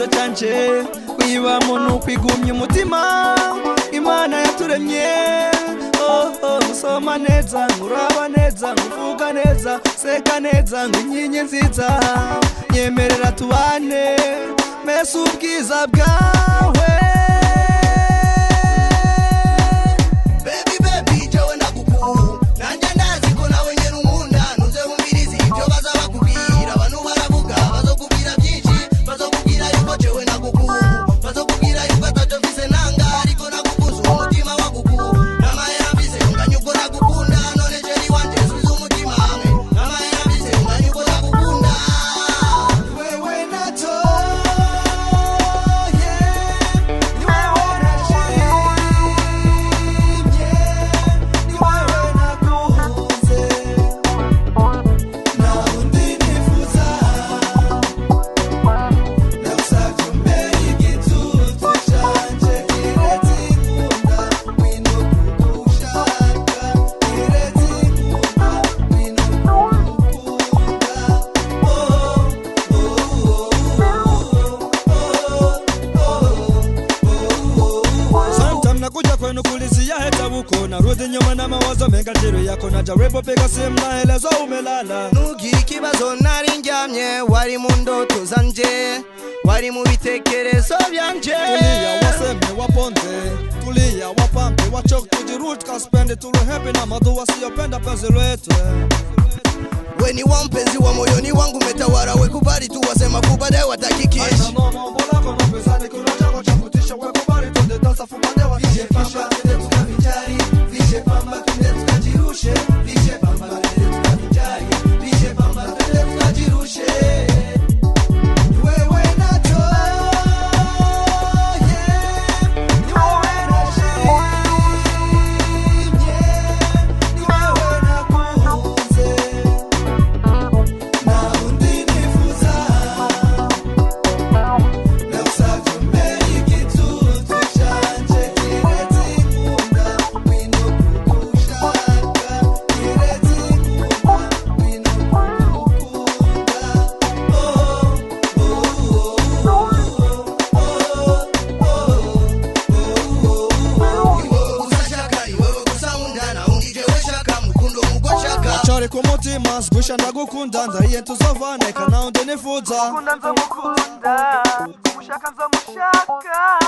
kibazo canje kwibamo nukwigumya umutima Imana yaturemye Musoma neza nguraba neza nguvuga neza seka neza nginyenye nziza nyemerera tubane mese ubwiza bwawe baby jewe ndagukunda nanje ndazi ko nawe nyene unkunda nuze umirizi ibyo bazabakubwira abantu baravuga bazokubwira byinshi bazokubwira yuko jewe ndagukunda bazokubwira yuko ataco mfise nanga ariko nagukuza umutima wagukunda Kwenu kulizia heta buko narudi nyuma na mawazo menga jiro yako najaribu piga simu naelezo umelala nugira ikibazo nari ndyamye wari mu ndoto zanje wari mu bitekerezo byanje tulia waseme waponte tulia wapambe wachok tujiruti kaspende turuhepi na madu wasiyopenda penzi letu we ni wampenzi wa moyoni wangu metawara we kubali tu wasema kubade watakikisha aina noma mbola kono pesani kuna chako cha kutisha we kubali tunde dansa fumande wa vije pamba tunde tukavijari vije pamba tunde tukajirushe vije pamba tunde tukavijari vije pamba tunde tukajirushe wewe nato ni wewe nato ni wewe nakuze Chari kumutima sgusha ndagukunda ndahiye tuzovana kana undi nifuza Ukunda nzomukunda Mushaka nzomushaka